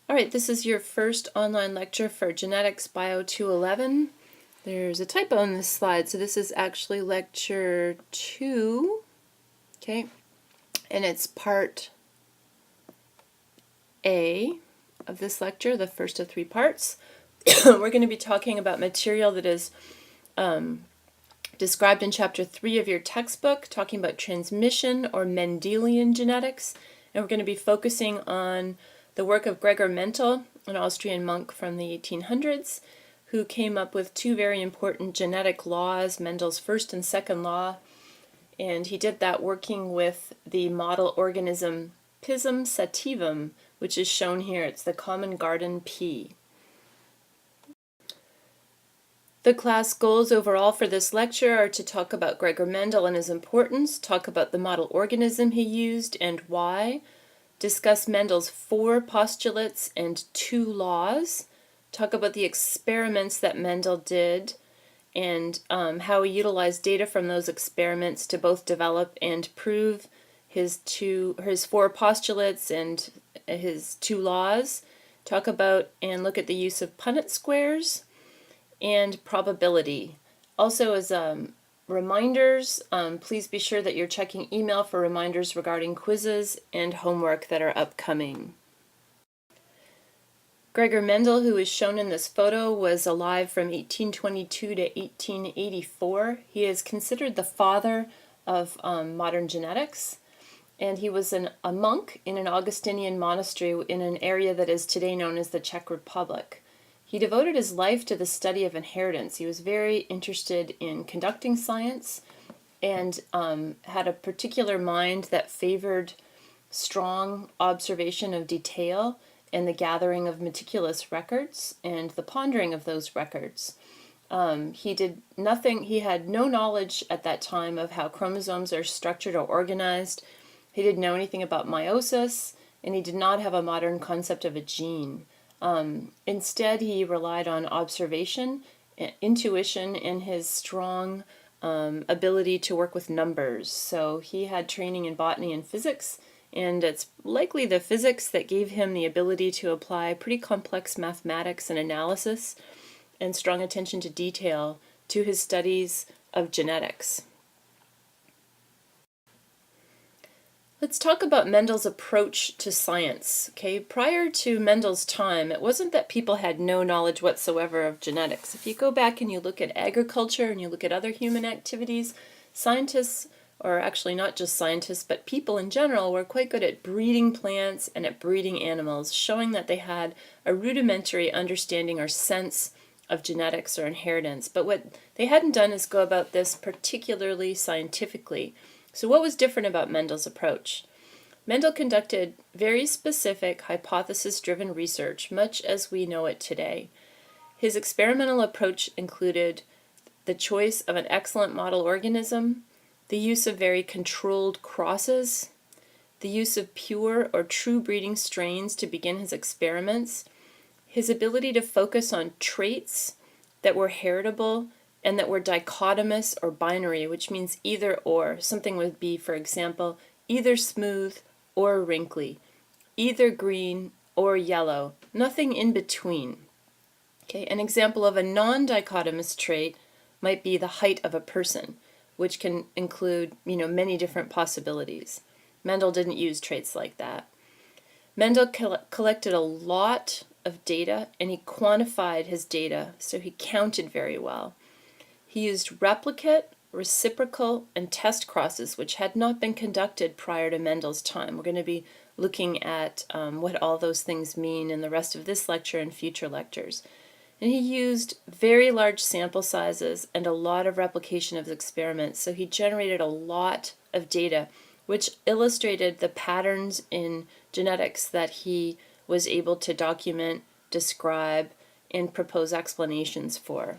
All right, this is your first online lecture for Genetics Bio 211. There's a typo on this slide, so this is actually lecture 2, okay? And it's part A of this lecture, the first of 3 parts. We're going to be talking about material that is described in chapter 3 of your textbook, talking about transmission or Mendelian genetics. And we're going to be focusing on the work of Gregor Mendel, an Austrian monk from the 1800s, who came up with 2 very important genetic laws, Mendel's First and Second Law. And he did that working with the model organism Pisum sativum, which is shown here. It's the common garden pea. The class goals overall for this lecture are to talk about Gregor Mendel and his importance, talk about the model organism he used and why, discuss Mendel's 4 postulates and 2 laws, talk about the experiments that Mendel did and how he utilized data from those experiments to both develop and prove his 4 postulates and his 2 laws, talk about and look at the use of Punnett squares and probability. Also, as reminders, please be sure that you're checking email for reminders regarding quizzes and homework that are upcoming. Gregor Mendel, who is shown in this photo, was alive from 1822 to 1884. He is considered the father of modern genetics, and he was a monk in an Augustinian monastery in an area that is today known as the Czech Republic. He devoted his life to the study of inheritance. He was very interested in conducting science and had a particular mind that favored strong observation of detail and the gathering of meticulous records and the pondering of those records. He had no knowledge at that time of how chromosomes are structured or organized. He didn't know anything about meiosis, and he did not have a modern concept of a gene. Instead, he relied on observation, intuition, and his strong ability to work with numbers. So he had training in botany and physics, and it's likely the physics that gave him the ability to apply pretty complex mathematics and analysis and strong attention to detail to his studies of genetics. Let's talk about Mendel's approach to science. Okay, prior to Mendel's time, it wasn't that people had no knowledge whatsoever of genetics. If you go back and you look at agriculture and you look at other human activities, scientists, or actually not just scientists, but people in general, were quite good at breeding plants and at breeding animals, showing that they had a rudimentary understanding or sense of genetics or inheritance. But what they hadn't done is go about this particularly scientifically. So what was different about Mendel's approach? Mendel conducted very specific hypothesis-driven research, much as we know it today. His experimental approach included the choice of an excellent model organism, the use of very controlled crosses, the use of pure or true breeding strains to begin his experiments, his ability to focus on traits that were heritable and that were dichotomous or binary, which means either or. Something would be, for example, either smooth or wrinkly, either green or yellow, nothing in between. Okay, an example of a non-dichotomous trait might be the height of a person, which can include, many different possibilities. Mendel didn't use traits like that. Mendel collected a lot of data, and he quantified his data, so he counted very well. He used replicate, reciprocal, and test crosses, which had not been conducted prior to Mendel's time. We're going to be looking at what all those things mean in the rest of this lecture and future lectures. And he used very large sample sizes and a lot of replication of his experiments, so he generated a lot of data, which illustrated the patterns in genetics that he was able to document, describe, and propose explanations for.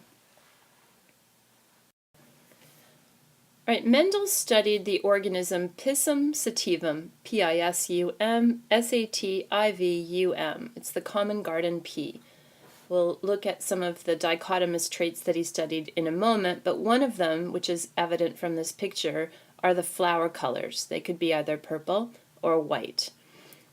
Right, Mendel studied the organism Pisum sativum, Pisum sativum. It's the common garden pea. We'll look at some of the dichotomous traits that he studied in a moment, but one of them, which is evident from this picture, are the flower colors. They could be either purple or white.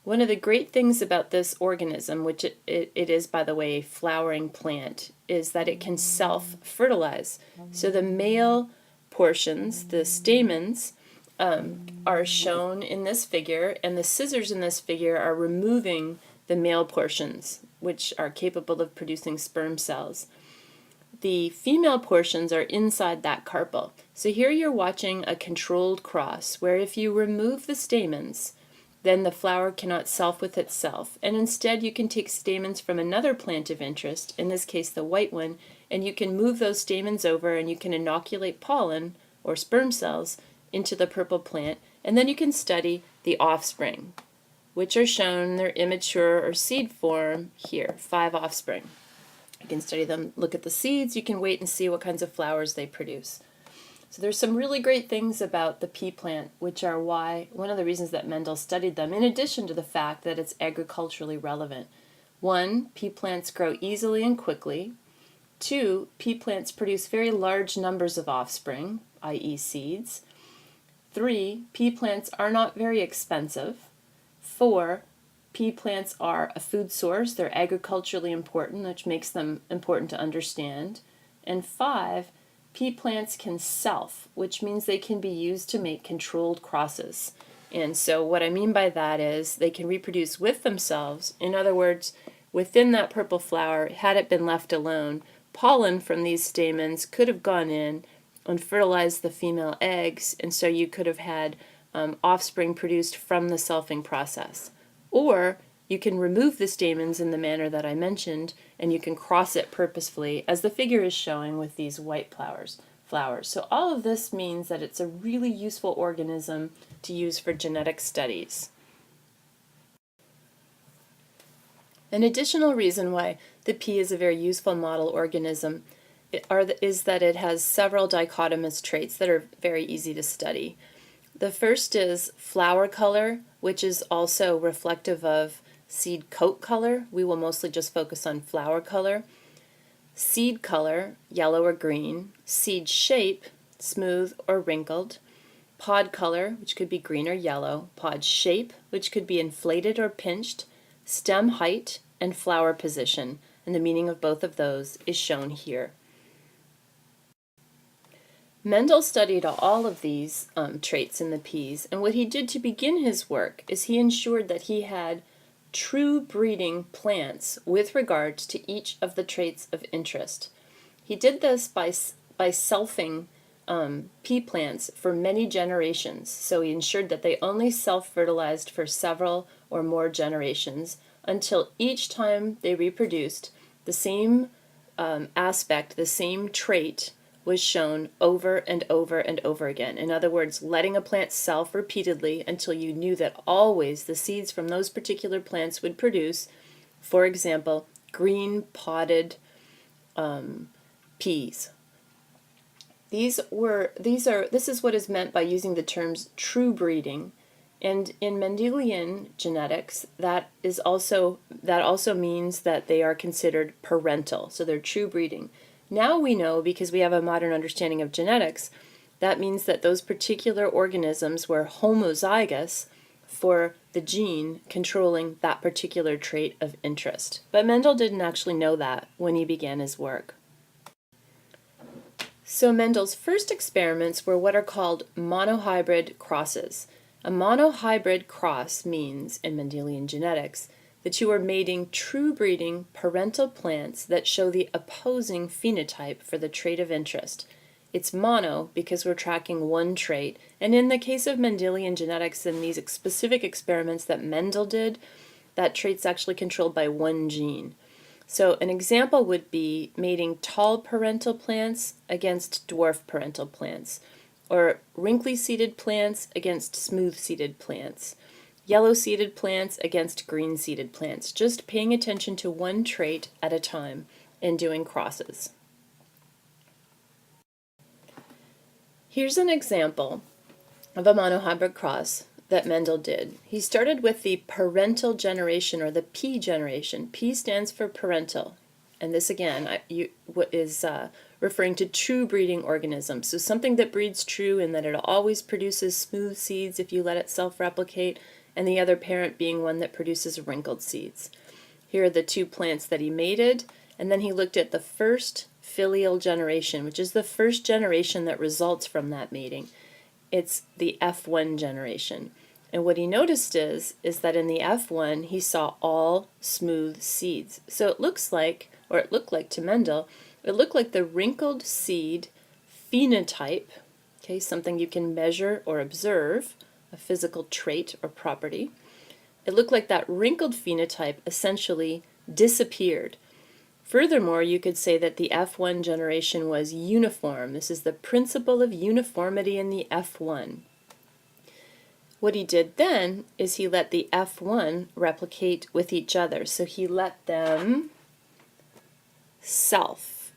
One of the great things about this organism, which it is, by the way, a flowering plant, is that it can self-fertilize. So the male portions, the stamens, are shown in this figure, and the scissors in this figure are removing the male portions, which are capable of producing sperm cells. The female portions are inside that carpel. So here you're watching a controlled cross, where if you remove the stamens, then the flower cannot self with itself, and instead you can take stamens from another plant of interest, in this case the white one, and you can move those stamens over and you can inoculate pollen, or sperm cells, into the purple plant, and then you can study the offspring, which are shown in their immature or seed form here, 5 offspring. You can study them, look at the seeds, you can wait and see what kinds of flowers they produce. So there's some really great things about the pea plant, which are one of the reasons that Mendel studied them, in addition to the fact that it's agriculturally relevant. 1, pea plants grow easily and quickly. 2, pea plants produce very large numbers of offspring, i.e. seeds. 3, pea plants are not very expensive. 4, pea plants are a food source. They're agriculturally important, which makes them important to understand. And 5, pea plants can self, which means they can be used to make controlled crosses. And so what I mean by that is they can reproduce with themselves. In other words, within that purple flower, had it been left alone, pollen from these stamens could have gone in and fertilized the female eggs, and so you could have had offspring produced from the selfing process. Or you can remove the stamens in the manner that I mentioned, and you can cross it purposefully, as the figure is showing with these white flowers. So all of this means that it's a really useful organism to use for genetic studies. An additional reason why the pea is a very useful model organism is that it has several dichotomous traits that are very easy to study. The first is flower color, which is also reflective of seed coat color. We will mostly just focus on flower color. Seed color, yellow or green. Seed shape, smooth or wrinkled. Pod color, which could be green or yellow. Pod shape, which could be inflated or pinched. Stem height, and flower position, and the meaning of both of those is shown here. Mendel studied all of these traits in the peas, and what he did to begin his work is he ensured that he had true breeding plants with regards to each of the traits of interest. He did this by selfing pea plants for many generations, so he ensured that they only self-fertilized for several or more generations until each time they reproduced, the same aspect, the same trait was shown over and over and over again. In other words, letting a plant self repeatedly until you knew that always the seeds from those particular plants would produce, for example, green podded peas. This is what is meant by using the terms true breeding, and in Mendelian genetics, that also means that they are considered parental, so they're true breeding. Now we know, because we have a modern understanding of genetics, that means that those particular organisms were homozygous for the gene controlling that particular trait of interest. But Mendel didn't actually know that when he began his work. So Mendel's first experiments were what are called monohybrid crosses. A monohybrid cross means, in Mendelian genetics, that you are mating true breeding parental plants that show the opposing phenotype for the trait of interest. It's mono because we're tracking one trait, and in the case of Mendelian genetics and these specific experiments that Mendel did, that trait's actually controlled by one gene. So an example would be mating tall parental plants against dwarf parental plants, or wrinkly-seeded plants against smooth-seeded plants, yellow-seeded plants against green-seeded plants, just paying attention to one trait at a time and doing crosses. Here's an example of a monohybrid cross that Mendel did. He started with the parental generation, or the P generation. P stands for parental, and this again is referring to true breeding organisms. So something that breeds true in that it always produces smooth seeds if you let it self-replicate, and the other parent being one that produces wrinkled seeds. Here are the two plants that he mated, and then he looked at the first filial generation, which is the first generation that results from that mating. It's the F1 generation. And what he noticed is that in the F1 he saw all smooth seeds. So it looks like, or it looked like to Mendel, it looked like the wrinkled seed phenotype, okay, something you can measure or observe, a physical trait or property. It looked like that wrinkled phenotype essentially disappeared. Furthermore, you could say that the F1 generation was uniform. This is the principle of uniformity in the F1. What he did then is he let the F1 replicate with each other. So he let them self.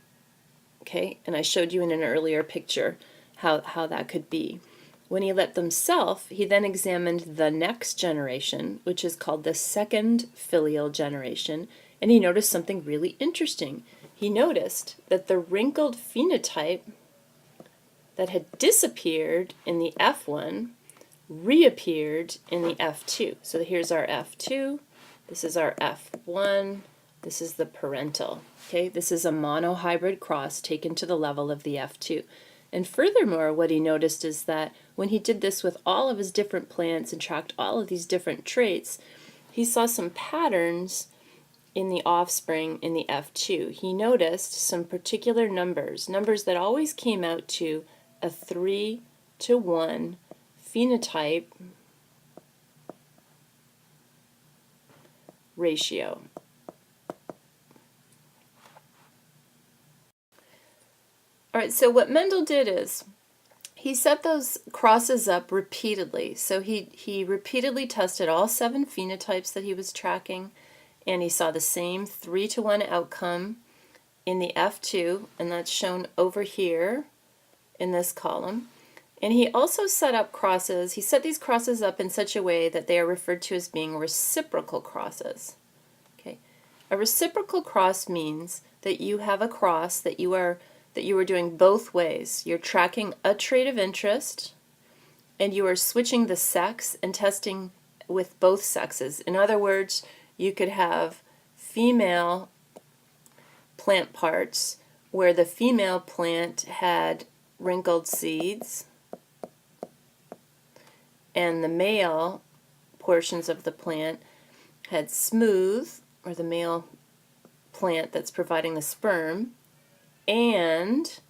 Okay, and I showed you in an earlier picture how that could be. When he let them self, he then examined the next generation, which is called the second filial generation, and he noticed something really interesting. He noticed that the wrinkled phenotype that had disappeared in the F1 reappeared in the F2. So here's our F2, this is our F1, this is the parental. Okay, this is a monohybrid cross taken to the level of the F2. And furthermore, what he noticed is that when he did this with all of his different plants and tracked all of these different traits, he saw some patterns in the offspring in the F2. He noticed some particular numbers that always came out to a 3-to-1 phenotype ratio. All right, so what Mendel did is he set those crosses up repeatedly. So he repeatedly tested all 7 phenotypes that he was tracking, and he saw the same 3-to-1 outcome in the F2, and that's shown over here in this column. And he also set up crosses. He set these crosses up in such a way that they are referred to as being reciprocal crosses. Okay, a reciprocal cross means that you have a cross that you are doing both ways. You're tracking a trait of interest, and you are switching the sex and testing with both sexes. In other words, you could have female plant parts where the female plant had wrinkled seeds, and the male portions of the plant had smooth, or the male plant that's providing the sperm, and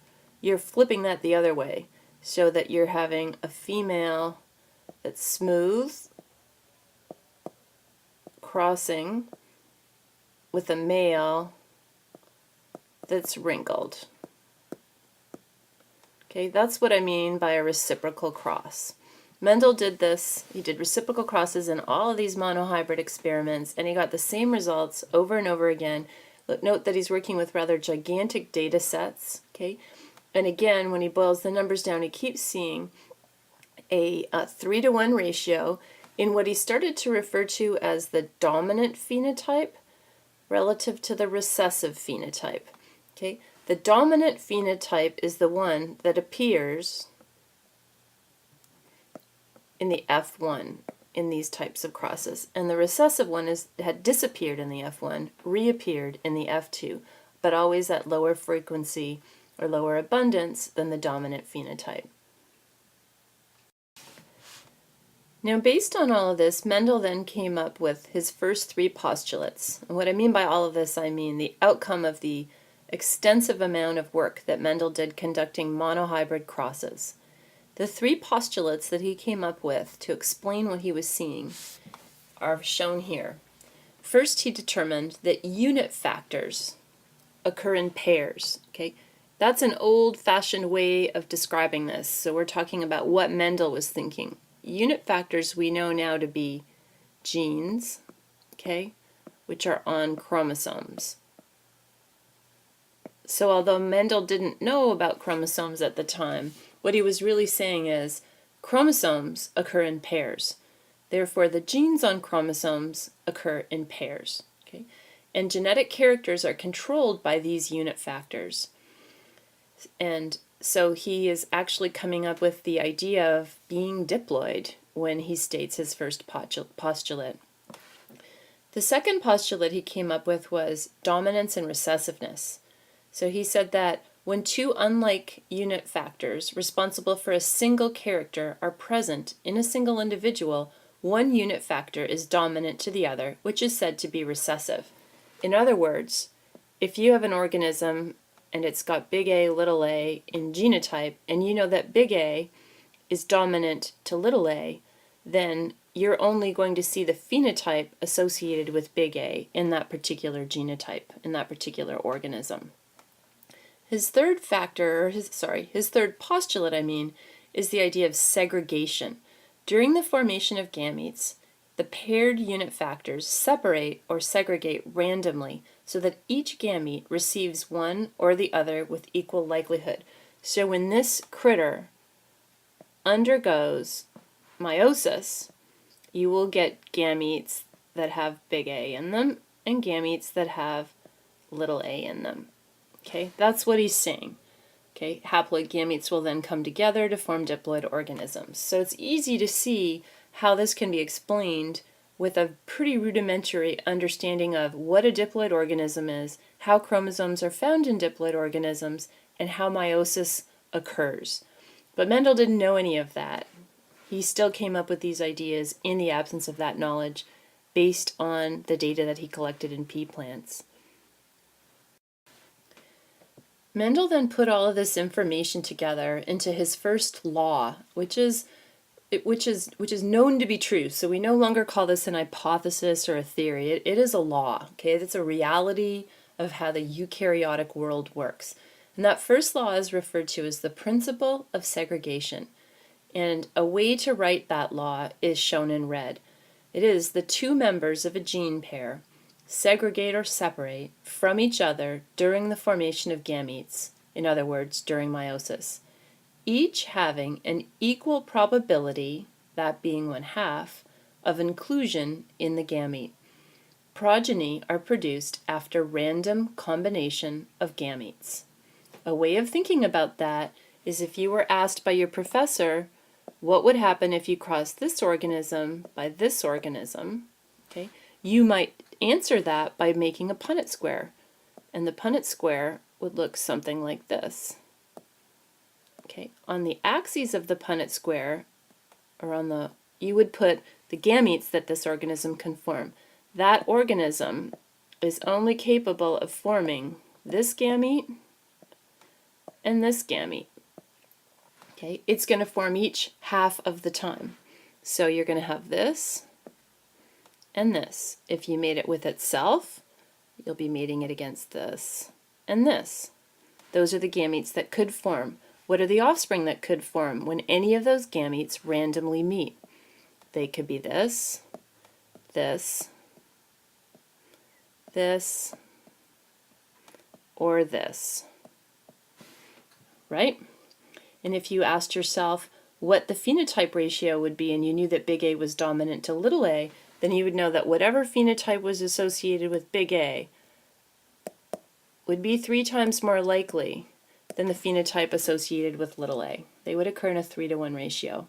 you're flipping that the other way so that you're having a female that's smooth crossing with a male that's wrinkled. Okay, that's what I mean by a reciprocal cross. Mendel did this. He did reciprocal crosses in all of these monohybrid experiments, and he got the same results over and over again. Note that he's working with rather gigantic data sets. Okay, and again, when he boils the numbers down, he keeps seeing a 3-to-1 ratio in what he started to refer to as the dominant phenotype relative to the recessive phenotype. Okay, the dominant phenotype is the one that appears in the F1 in these types of crosses, and the recessive one had disappeared in the F1, reappeared in the F2, but always at lower frequency or lower abundance than the dominant phenotype. Now, based on all of this, Mendel then came up with his first 3 postulates. And what I mean by all of this, I mean the outcome of the extensive amount of work that Mendel did conducting monohybrid crosses. The 3 postulates that he came up with to explain what he was seeing are shown here. First, he determined that unit factors occur in pairs. Okay, that's an old-fashioned way of describing this. So we're talking about what Mendel was thinking. Unit factors we know now to be genes, okay, which are on chromosomes. So although Mendel didn't know about chromosomes at the time, what he was really saying is chromosomes occur in pairs. Therefore, the genes on chromosomes occur in pairs. Okay? And genetic characters are controlled by these unit factors. And so he is actually coming up with the idea of being diploid, when he states his first postulate. The second postulate he came up with was dominance and recessiveness. So he said that when two unlike unit factors responsible for a single character are present in a single individual, one unit factor is dominant to the other, which is said to be recessive. In other words, if you have an organism and it's got big A, little a in genotype, and you know that big A is dominant to little a, then you're only going to see the phenotype associated with big A in that particular genotype, in that particular organism. His third postulate, is the idea of segregation. During the formation of gametes, the paired unit factors separate or segregate randomly so that each gamete receives one or the other with equal likelihood. So when this critter undergoes meiosis, you will get gametes that have big A in them and gametes that have little a in them. Okay, that's what he's saying. Okay, haploid gametes will then come together to form diploid organisms. So it's easy to see how this can be explained with a pretty rudimentary understanding of what a diploid organism is, how chromosomes are found in diploid organisms, and how meiosis occurs. But Mendel didn't know any of that. He still came up with these ideas in the absence of that knowledge based on the data that he collected in pea plants. Mendel then put all of this information together into his first law, which is known to be true. So we no longer call this an hypothesis or a theory. It is a law. Okay, it's a reality of how the eukaryotic world works. And that first law is referred to as the principle of segregation. And a way to write that law is shown in red. It is the two members of a gene pair segregate or separate from each other during the formation of gametes, in other words, during meiosis, each having an equal probability, that being 1/2, of inclusion in the gamete. Progeny are produced after random combination of gametes. A way of thinking about that is if you were asked by your professor, what would happen if you crossed this organism by this organism? Okay, you might answer that by making a Punnett square. And the Punnett square would look something like this. Okay, on the axes of the Punnett square, or you would put the gametes that this organism can form. That organism is only capable of forming this gamete and this gamete. Okay, it's going to form each half of the time. So you're going to have this and this. If you mate it with itself, you'll be mating it against this and this. Those are the gametes that could form. What are the offspring that could form when any of those gametes randomly meet? They could be this, this, this, or this, right? And if you asked yourself what the phenotype ratio would be and you knew that big A was dominant to little a, then you would know that whatever phenotype was associated with big A would be 3 times more likely than the phenotype associated with little a. They would occur in a 3-to-1 ratio.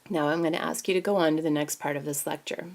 Now I'm going to ask you to go on to the next part of this lecture.